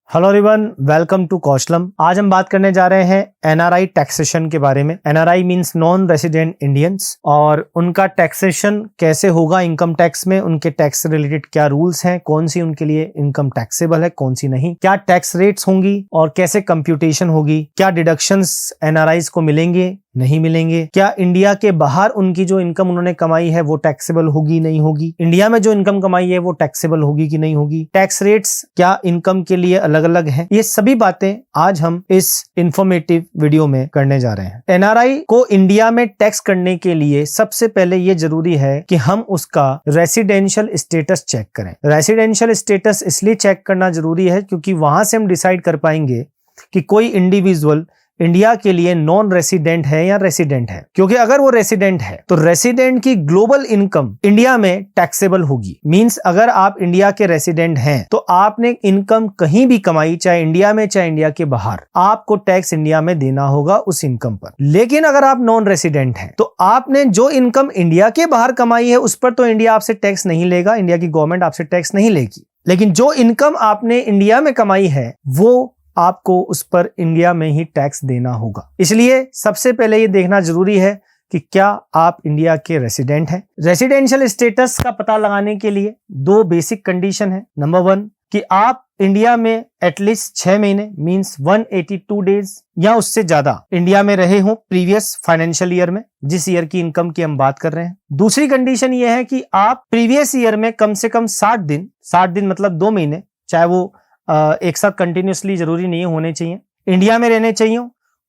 Hello everyone, welcome to Kaushalam. आज हम बात करने जा रहे हैं एनआरआई टैक्सेशन के बारे में। NRI means non resident Indians, और उनका टैक्सेशन कैसे होगा इनकम टैक्स में, उनके टैक्स से रिलेटेड क्या रूल्स हैं, कौन सी उनके लिए इनकम टैक्सेबल है, कौन सी नहीं, क्या टैक्स रेट्स होंगी और कैसे कंप्यूटेशन होगी, क्या डिडक्शंस एनआरआईज को मिलेंगे नहीं मिलेंगे, क्या इंडिया के बाहर उनकी जो इनकम उन्होंने कमाई है वो टैक्सेबल होगी नहीं होगी, इंडिया में जो इनकम कमाई है वो टैक्सेबल होगी कि नहीं होगी, टैक्स रेट्स क्या इनकम के लिए अलग अलग हैं। ये सभी बातें आज हम इस इंफॉर्मेटिव वीडियो में करने जा रहे हैं। एनआरआई को इंडिया में टैक्स करने के लिए सबसे पहले ये जरूरी है कि हम उसका रेसिडेंशियल स्टेटस चेक करें। रेसिडेंशियल स्टेटस इसलिए चेक करना जरूरी है क्योंकि वहां से हम डिसाइड कर पाएंगे कि कोई इंडिविजुअल इंडिया के लिए नॉन रेसिडेंट है या रेसिडेंट है। क्योंकि अगर वो रेसिडेंट है तो रेसिडेंट की ग्लोबल इनकम इंडिया में टैक्सेबल होगी। मींस अगर आप इंडिया के रेसिडेंट हैं तो आपने इनकम कहीं भी कमाई, चाहे इंडिया में चाहे इंडिया के बाहर, आपको टैक्स इंडिया में देना होगा उस इनकम पर। लेकिन अगर आप नॉन रेसिडेंट हैं तो आपने जो इनकम इंडिया के बाहर कमाई है उस पर तो इंडिया आपसे टैक्स नहीं लेगा, इंडिया की गवर्नमेंट आपसे टैक्स नहीं लेगी। लेकिन जो इनकम आपने इंडिया में कमाई है वो आपको उस पर इंडिया में ही टैक्स देना होगा। इसलिए सबसे पहले ये देखना जरूरी है कि क्या आप इंडिया के रेसिडेंट हैं। रेसिडेंशियल स्टेटस का पता लगाने के लिए दो बेसिक कंडीशन है। नंबर 1 कि आप इंडिया में एटलीस्ट 6 महीने मींस 182 डेज या उससे ज्यादा इंडिया में रहे हों प्रीवियस फाइनेंशियल ईयर में, जिस ईयर की इनकम की हम बात कर रहे हैं। दूसरी कंडीशन यह है कि आप प्रीवियस ईयर में कम से कम 60 दिन मतलब 2 महीने, चाहे वो एक साथ कंटिन्यूसली जरूरी नहीं होने चाहिए, इंडिया में रहने चाहिए,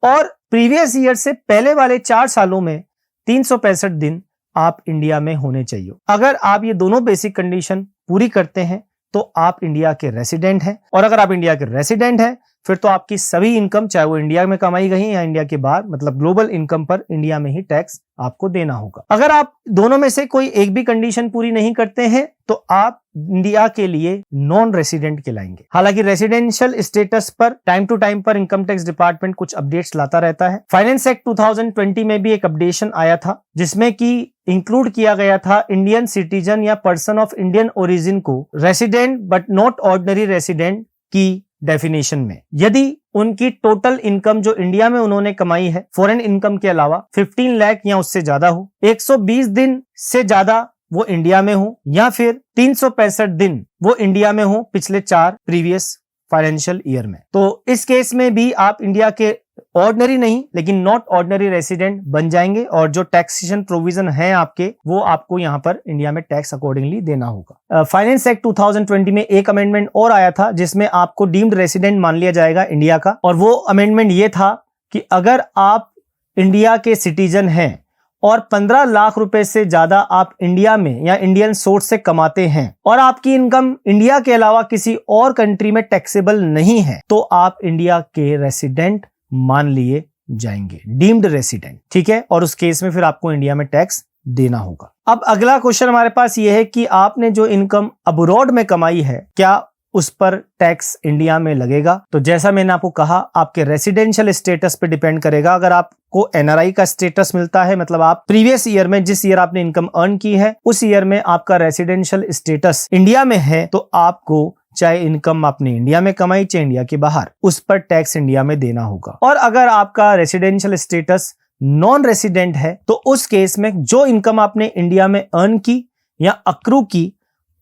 और प्रीवियस ईयर से पहले वाले 4 सालों में 365 दिन आप इंडिया में होने चाहिए। अगर आप ये दोनों बेसिक कंडीशन पूरी करते हैं तो आप इंडिया के रेसिडेंट हैं। और अगर आप इंडिया के रेसिडेंट हैं फिर तो आपकी सभी इनकम, चाहे वो इंडिया में कमाई गई या इंडिया के बाहर, मतलब ग्लोबल इनकम पर इंडिया में ही टैक्स आपको देना होगा। अगर आप दोनों में से कोई एक भी कंडीशन पूरी नहीं करते हैं तो आप इंडिया के लिए नॉन रेसिडेंट कहलाएंगे। हालांकि रेसिडेंशियल स्टेटस पर टाइम टू टाइम पर इनकम टैक्स डिपार्टमेंट कुछ अपडेट्स लाता रहता है। फाइनेंस एक्ट 2020 में भी एक अपडेशन आया था जिसमें कि इंक्लूड किया गया था इंडियन सिटीजन या पर्सन ऑफ इंडियन ओरिजिन को resident but not ordinary resident की डेफिनेशन में। यदि उनकी टोटल इनकम जो इंडिया में उन्होंने कमाई है फॉरेन इनकम के अलावा 15 लाख या उससे ज्यादा हो, 120 दिन से ज्यादा वो इंडिया में हो, या फिर 365 दिन वो इंडिया में हो पिछले 4 प्रीवियस फाइनेंशियल ईयर में, तो इस केस में भी आप इंडिया के ऑर्डिनरी नहीं लेकिन नॉट ऑर्डिनरी रेसिडेंट बन जाएंगे, और जो टैक्सेशन प्रोविजन है आपके वो आपको यहां पर इंडिया में टैक्स अकॉर्डिंगली देना होगा। फाइनेंस एक्ट 2020 में एक अमेंडमेंट और आया था जिसमें आपको डीम्ड रेसिडेंट मान लिया जाएगा इंडिया का, और वो अमेंडमेंट ये था कि अगर आप इंडिया के सिटीजन हैं और 15 लाख रुपए से ज्यादा आप इंडिया में या इंडियन सोर्स से कमाते हैं और आपकी इनकम इंडिया के अलावा किसी और कंट्री में टैक्सेबल नहीं है तो आप इंडिया के रेसिडेंट मान लिए जाएंगे, डीम्ड रेसिडेंट। ठीक है, और उस केस में फिर आपको इंडिया में टैक्स देना होगा। अब अगला क्वेश्चन हमारे पास यह है कि आपने जो इनकम अब्रॉड में कमाई है क्या उस पर टैक्स इंडिया में लगेगा। तो जैसा मैंने आपको कहा आपके रेसिडेंशियल स्टेटस पे डिपेंड करेगा। अगर आपको एनआरआई का स्टेटस मिलता है, मतलब आप प्रीवियस ईयर में जिस ईयर आपने इनकम अर्न की है उस ईयर में आपका रेसिडेंशियल स्टेटस इंडिया में है तो आपको चाहे इनकम आपने इंडिया में कमाई चाहे इंडिया के बाहर, उस पर टैक्स इंडिया में देना होगा। और अगर आपका रेसिडेंशियल स्टेटस नॉन रेसिडेंट है तो उस केस में जो इनकम आपने इंडिया में अर्न की या अक्रू की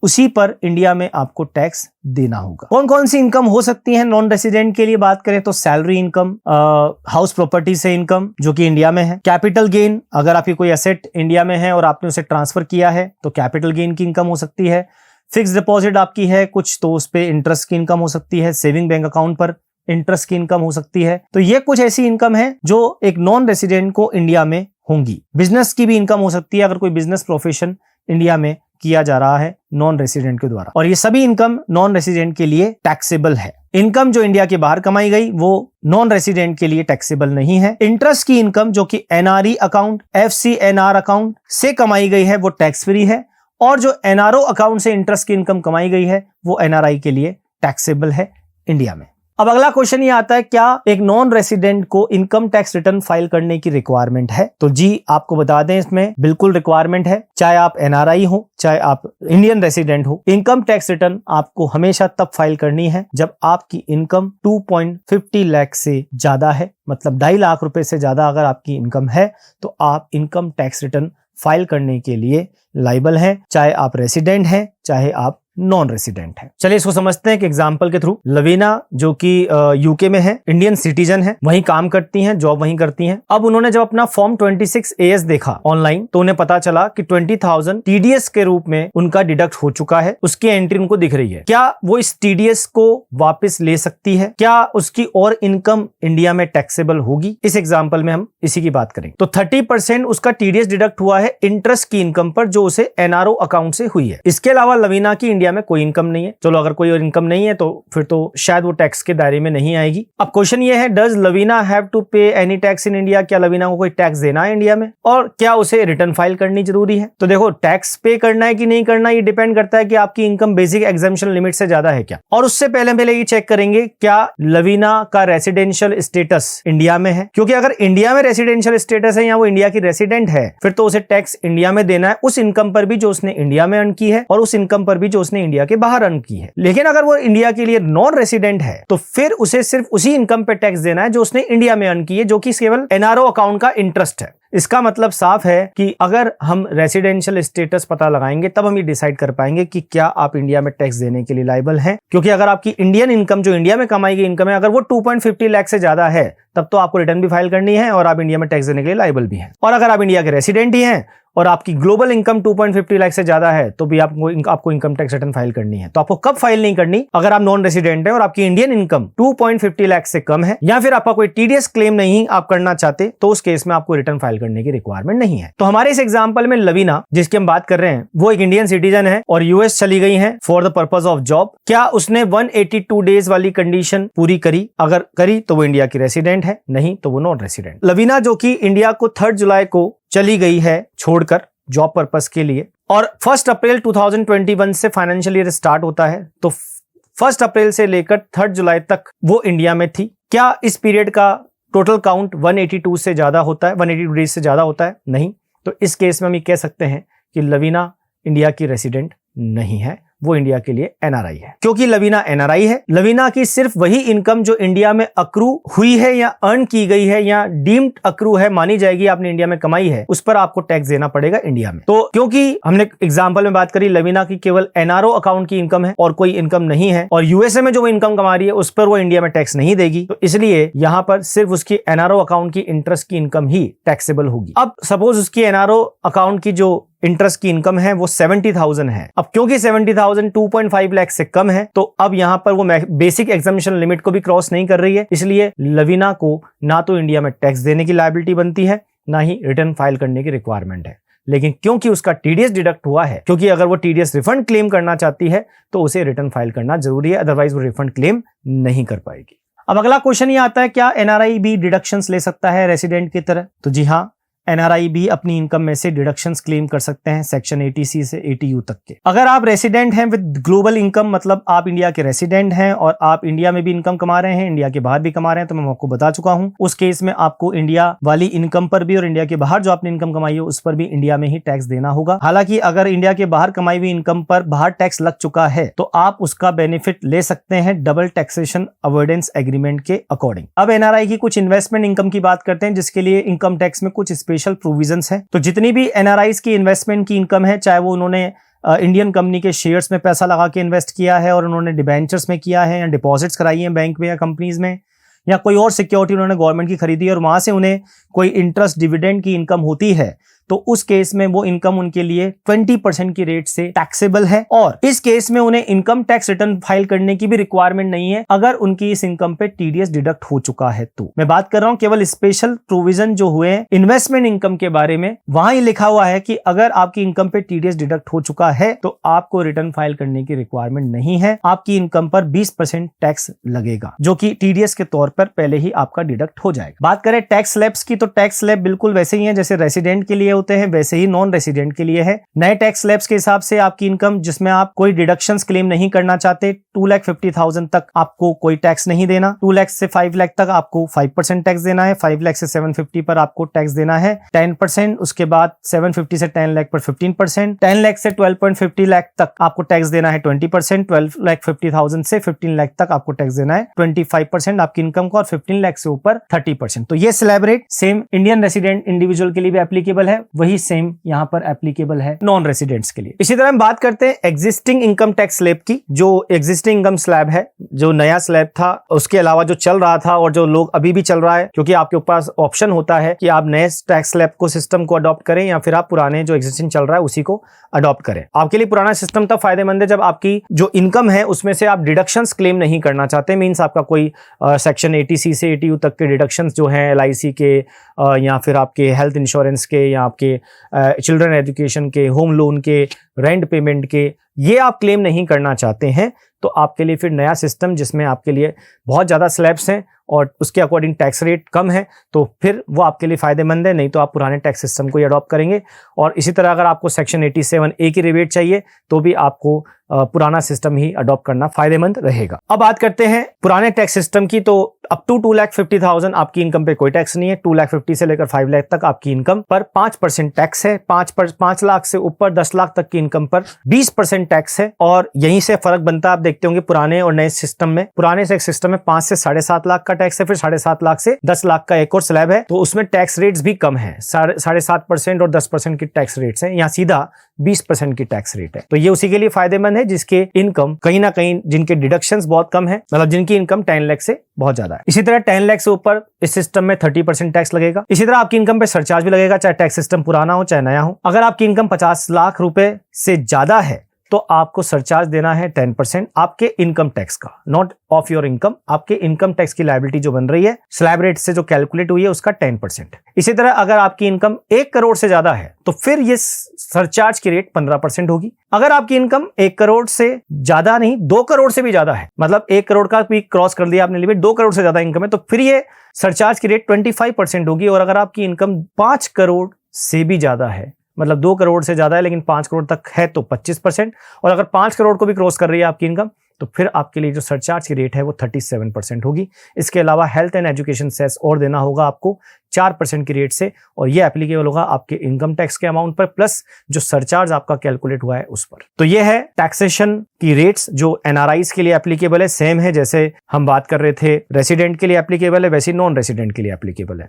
उसी पर इंडिया में आपको टैक्स देना होगा। कौन कौन सी इनकम हो सकती है नॉन रेसिडेंट के लिए बात करें तो सैलरी इनकम, हाउस प्रॉपर्टी से इनकम जो कि इंडिया में है, कैपिटल गेन, अगर आपकी कोई एसेट इंडिया में है और आपने उसे ट्रांसफर किया है तो कैपिटल गेन की इनकम हो सकती है, फिक्स डिपॉजिट आपकी है कुछ तो उस पे इंटरेस्ट की इनकम हो सकती है, सेविंग बैंक अकाउंट पर इंटरेस्ट की इनकम हो सकती है। तो ये कुछ ऐसी इनकम है जो एक नॉन रेसिडेंट को इंडिया में होंगी। बिजनेस की भी इनकम हो सकती है अगर कोई बिजनेस प्रोफेशन इंडिया में किया जा रहा है नॉन रेसिडेंट के द्वारा, और ये सभी इनकम नॉन रेसिडेंट के लिए टैक्सेबल है। इनकम जो इंडिया के बाहर कमाई गई वो नॉन रेसिडेंट के लिए टैक्सेबल नहीं है। इंटरेस्ट की इनकम जो कि एनआरई अकाउंट, एफसीएनआर अकाउंट से कमाई गई है वो टैक्स फ्री है, और जो एनआरओ अकाउंट से इंटरेस्ट की इनकम कमाई गई है वो एनआरआई के लिए टैक्सेबल है इंडिया में। अब अगला क्वेश्चन ये आता है, क्या एक नॉन रेसिडेंट को इनकम टैक्स रिटर्न फाइल करने की रिक्वायरमेंट है? तो जी आपको बता दें, इसमें बिल्कुल रिक्वायरमेंट है। चाहे आप एनआरआई हो, चाहे आप इंडियन रेसिडेंट हो, इनकम टैक्स रिटर्न आपको हमेशा तब फाइल करनी है जब आपकी इनकम 2.50 लाख से ज्यादा है। मतलब 2.5 लाख रुपए से ज्यादा अगर आपकी इनकम है तो आप इनकम टैक्स रिटर्न फाइल करने के लिए लायबल हैं, चाहे आप रेसिडेंट हैं, चाहे आप नॉन रेसिडेंट है। चलिए इसको समझते हैं एक एग्जांपल के थ्रू। लवीना जो कि यूके में है, इंडियन सिटीजन है, वहीं काम करती हैं, जॉब वहीं करती हैं। अब उन्होंने जब अपना फॉर्म 26 AS देखा ऑनलाइन तो उन्हें पता चला कि 20,000 TDS के रूप में उनका डिडक्ट हो चुका है। उसकी एंट्री उनको दिख रही है। क्या वो इस TDS को वापस ले सकती है? क्या उसकी और इनकम इंडिया में टैक्सेबल होगी? इस एग्जाम्पल में हम इसी की बात करेंगे। तो 30% उसका TDS डिडक्ट हुआ है इंटरेस्ट की इनकम पर जो उसे NRO अकाउंट से हुई है। इसके अलावा लवीना की इंडिया में कोई इनकम नहीं है। चलो अगर कोई और इनकम नहीं है तो फिर तो शायद वो टैक्स के दायरे में नहीं आएगी। अब क्वेश्चन ये है, डज लवीना हैव टू पे एनी टैक्स इन इंडिया? क्या लवीना को कोई टैक्स देना है इंडिया में? और क्या उसे रिटर्न फाइल करनी जरूरी है? तो देखो, टैक्स पे करना है कि नहीं करना ये डिपेंड करता है कि आपकी इनकम बेसिक एग्जेम्पशन लिमिट से ज्यादा है क्या। और उससे पहले ये चेक करेंगे क्या लवीना का रेसिडेंशियल स्टेटस इंडिया में है। क्योंकि अगर इंडिया में रेसिडेंशियल स्टेटस है या वो इंडिया की रेसिडेंट है फिर तो उसे टैक्स इंडिया में देना है, उस इनकम पर भी जो उसने इंडिया में अर्न की है और उस इनकम पर भी जो उसने इंडिया के बाहर अर्न की है। लेकिन अगर वो इंडिया के लिए नॉन रेसिडेंट है तो फिर उसे सिर्फ उसी इनकम पे टैक्स देना है जो उसने इंडिया में अर्न की है, जो कि केवल एनआरओ अकाउंट का इंटरेस्ट है। इसका मतलब साफ है कि अगर हम रेसिडेंशियल स्टेटस पता लगाएंगे तब हम ये डिसाइड कर पाएंगे कि क्या आप इंडिया में टैक्स देने के लिए लायबल हैं। क्योंकि अगर आपकी इंडियन इनकम जो इंडिया में कमाई गई इनकम है अगर वो 2.50 लाख से ज्यादा है तब तो आपको रिटर्न भी फाइल करनी है और आप इंडिया में टैक्स देने के लिए लायबल भी हैं। और अगर आप इंडिया के रेसिडेंट ही हैं और आपकी ग्लोबल इनकम 2.50 लाख से ज्यादा है तो भी आपको इनकम टैक्स रिटर्न फाइल करनी है। तो आपको कब फाइल नहीं करनी? अगर आप नॉन रेसिडेंट हैं और आपकी इंडियन इनकम 2.50 लाख से कम है या फिर आपका कोई टीडीएस क्लेम नहीं आप करना चाहते तो उस केस में आपको रिटर्न फाइल करने की रिक्वायरमेंट नहीं है। तो हमारे इस एग्जांपल में लवीना जिसकी हम बात कर रहे हैं वो एक इंडियन सिटीजन है और यूएस चली गई है for the purpose of job. क्या उसने 182 डेज वाली कंडीशन पूरी करी? अगर करी तो वो इंडिया की रेसिडेंट है, नहीं तो वो नॉन रेसिडेंट। लवीना जो कि इंडिया को 3 जुलाई को चली गई है छोड़कर जॉब पर्पस के लिए और 1 अप्रैल 2021 से फाइनेंशियल ईयर स्टार्ट होता है तो 1 अप्रैल से लेकर 3 जुलाई तक वो इंडिया में थी। क्या इस पीरियड का टोटल काउंट 182 से ज्यादा होता है, 182 डेज से ज्यादा होता है? नहीं। तो इस केस में हम ये कह सकते हैं कि लवीना इंडिया की रेसिडेंट नहीं है, वो इंडिया के लिए एनआरआई है। क्योंकि लवीना एनआरआई है, लवीना की सिर्फ वही इनकम जो इंडिया में अक्रू हुई है या अर्न की गई है या डीम्ड अक्रू है मानी जाएगी आपने इंडिया में कमाई है उस पर आपको टैक्स देना पड़ेगा इंडिया में। तो क्योंकि हमने एग्जांपल में बात करी लवीना की केवल एनआरओ अकाउंट की इनकम है और कोई इनकम नहीं है और यूएसए में जो वो इनकम कमा रही है उस पर वो इंडिया में टैक्स नहीं देगी, तो इसलिए यहां पर सिर्फ उसकी एनआरओ अकाउंट की इंटरेस्ट की इनकम ही टैक्सेबल होगी। अब सपोज उसकी एनआरओ अकाउंट की जो इंटरेस्ट की इनकम है वो 70,000 है। अब क्योंकि 70,000 2.5 लाख से कम है तो अब यहां पर वो बेसिक एग्जम्पशन लिमिट को भी क्रॉस नहीं कर रही है, इसलिए लवीना को ना तो इंडिया में टैक्स देने की लायबिलिटी बनती है ना ही रिटर्न फाइल करने की रिक्वायरमेंट है। लेकिन क्योंकि उसका टीडीएस डिडक्ट हुआ है, क्योंकि अगर वो टीडीएस रिफंड क्लेम करना चाहती है तो उसे रिटर्न फाइल करना जरूरी है, अदरवाइज वो रिफंड क्लेम नहीं कर पाएगी। अब अगला क्वेश्चन ये आता है, क्या एनआरआई भी डिडक्शंस ले सकता है रेसिडेंट की तरह? तो जी हाँ, एनआरआई भी अपनी इनकम में से डिडक्शंस क्लेम कर सकते हैं सेक्शन 80C से 80U तक के। अगर आप रेसिडेंट हैं विद ग्लोबल इनकम, मतलब आप इंडिया के रेसिडेंट हैं और आप इंडिया में भी इनकम कमा रहे हैं, इंडिया के बाहर भी कमा रहे हैं, तो मैं आपको बता चुका हूं उस केस में आपको इंडिया वाली इनकम पर भी और इंडिया के बाहर जो आपने इनकम कमाई है उस पर भी इंडिया में ही टैक्स देना होगा। हालांकि अगर इंडिया के बाहर कमाई हुई इनकम पर बाहर टैक्स लग चुका है तो आप उसका बेनिफिट ले सकते हैं डबल टैक्सेशन अवॉइडेंस एग्रीमेंट के अकॉर्डिंग। अब एनआरआई की कुछ इन्वेस्टमेंट इनकम की बात करते हैं जिसके लिए इनकम टैक्स में कुछ स्पेशल प्रोविजंस है। तो जितनी भी एनआरआईज की इन्वेस्टमेंट की इनकम है, चाहे वो उन्होंने इंडियन कंपनी के शेयर्स में पैसा लगा के इन्वेस्ट किया है और उन्होंने डिबेंचर्स में किया है या डिपॉजिट्स कराई हैं बैंक में या कंपनीज में, या कोई और सिक्योरिटी उन्होंने गवर्नमेंट की खरीदी और वहां से उन्हें कोई इंटरेस्ट डिविडेंड की इनकम होती है, तो उस केस में वो इनकम उनके लिए 20% की रेट से टैक्सेबल है और इस केस में उन्हें इनकम टैक्स रिटर्न फाइल करने की भी रिक्वायरमेंट नहीं है अगर उनकी इस इनकम पे टीडीएस डिडक्ट हो चुका है। तो मैं बात कर रहा हूं केवल स्पेशल प्रोविजन जो हुए इन्वेस्टमेंट इनकम के बारे में, वहां ही लिखा हुआ है कि अगर आपकी इनकम पे टीडीएस डिडक्ट हो चुका है तो आपको रिटर्न फाइल करने की रिक्वायरमेंट नहीं है, आपकी इनकम पर 20% टैक्स लगेगा जो कि टीडीएस के तौर पर पहले ही आपका डिडक्ट हो जाएगा। बात करें टैक्स स्लैब्स की, तो टैक्स स्लैब बिल्कुल वैसे ही है जैसे रेसिडेंट के लिए होते हैं वैसे ही नॉन रेसिडेंट के लिए है। नए टैक्स स्लैब्स के हिसाब से आपकी इनकम जिसमें आप कोई डिडक्शंस क्लेम नहीं करना चाहते, 2,50,000 तक आपको कोई टैक्स नहीं देना, 2 लाख से 5 लाख तक आपको 5% टैक्स देना है, 5 लाख से 750 पर आपको टैक्स देना है 10%, उसके बाद 750 से 10 लाख पर 15%, 10 लाख से 12.50 लाख तक आपको टैक्स देना है 20%, 12,50,000 से 15 लाख तक आपको टैक्स देना है 25% आपकी इनकम को, और 15 लाख से ऊपर 30%। तो ये slab rate same Indian resident individual के लिए भी एप्लीकेबल है, वही सेम यहाँ पर एप्लीकेबल है नॉन रेसिडेंट्स के लिए। इसी तरह हम बात करते हैं एग्जिस्टिंग इनकम टैक्स स्लैब की। जो एग्जिस्टिंग इनकम स्लैब है, जो नया स्लैब था, उसके अलावा जो चल रहा था और जो लोग अभी भी चल रहा है, क्योंकि आपके पास ऑप्शन होता है कि आप नए टैक्स स्लैब को सिस्टम को अडॉप्ट करें या फिर आप पुराने जो एग्जिस्टिंग चल रहा है उसी को अडॉप्ट करें। आपके लिए पुराना सिस्टम तब फायदेमंद है जब आपकी जो इनकम है उसमें से आप डिडक्शंस क्लेम नहीं करना चाहते, मींस आपका कोई सेक्शन 80C से 80U तक के डिडक्शंस जो हैं LIC के या फिर आपके हेल्थ इंश्योरेंस के या आपके चिल्ड्रन एजुकेशन के, होम लोन के, रेंट पेमेंट के, ये आप क्लेम नहीं करना चाहते हैं, तो आपके लिए फिर नया सिस्टम जिसमें आपके लिए बहुत ज़्यादा स्लैब्स हैं और उसके अकॉर्डिंग टैक्स रेट कम है, तो फिर वो आपके लिए फायदेमंद है, नहीं तो आप पुराने टैक्स सिस्टम को ही अडॉप्ट करेंगे। और इसी तरह अगर आपको सेक्शन 87A की रिबेट चाहिए तो भी आपको पुराना सिस्टम ही अडॉप्ट करना फायदेमंद रहेगा। अब बात करते हैं पुराने टैक्स सिस्टम की, तो अप टू 2,50,000 आपकी इनकम पे कोई टैक्स नहीं है, 2,50,000 से लेकर 5 लाख तक आपकी इनकम पर 5% टैक्स है, 5 लाख से ऊपर 10 लाख तक की इनकम पर 20% टैक्स है। और यहीं से फर्क बनता है, आप देखते होंगे पुराने और नए सिस्टम में। पुराने सिस्टम में 5 से 7.5 लाख का टैक्स है, फिर 7.5 लाख से 10 लाख का एक और स्लैब है, तो उसमें टैक्स रेट्स भी कम है, 7.5% और 10% की टैक्स रेट्स हैं, यहाँ सीधा 20% की टैक्स रेट है। तो ये उसी के लिए फायदेमंद है जिसके इनकम कहीं ना कहीं, जिनके डिडक्शंस बहुत कम है, मतलब जिनकी इनकम 10 लाख से बहुत ज्यादा है। इसी तरह 10 लाख से ऊपर इस सिस्टम में 30% टैक्स लगेगा। इसी तरह आपकी इनकम पे सरचार्ज भी लगेगा, चाहे टैक्स सिस्टम पुराना हो चाहे नया हो। अगर आपकी इनकम 50 लाख रुपए से ज्यादा है तो आपको सरचार्ज देना है 10% आपके इनकम टैक्स का, नॉट ऑफ योर इनकम। आपके इनकम टैक्स की लायबिलिटी जो बन रही है स्लैब रेट से जो कैलकुलेट हुई है उसका 10%। इसी तरह अगर आपकी इनकम 1 करोड़ से ज्यादा है तो फिर ये सरचार्ज की रेट 15% होगी। अगर आपकी इनकम 1 करोड़ से ज्यादा नहीं, 2 करोड़ से भी ज्यादा है, मतलब 1 करोड़ का भी क्रॉस कर दिया आपने लिमिट, 2 करोड़ से ज्यादा इनकम है, तो फिर ये सरचार्ज की रेट 25% होगी। और अगर आपकी इनकम 5 करोड़ से भी ज्यादा है, मतलब 2 करोड़ से ज्यादा है लेकिन 5 करोड़ तक है, तो 25%। और अगर 5 करोड़ को भी क्रॉस कर रही है आपकी इनकम, तो फिर आपके लिए जो सरचार्ज की रेट है वो 37% होगी। इसके अलावा हेल्थ एंड एजुकेशन सेस और देना होगा आपको 4% की रेट से, और ये एप्लीकेबल होगा आपके इनकम टैक्स के अमाउंट पर प्लस जो सरचार्ज आपका कैलकुलेट हुआ है उस पर। तो ये है टैक्सेशन की रेट्स जो एनआरआईज के लिए एप्लीकेबल है। सेम है जैसे हम बात कर रहे थे रेसिडेंट के लिए एप्लीकेबल है, वैसे नॉन रेसिडेंट के लिए एप्लीकेबल है।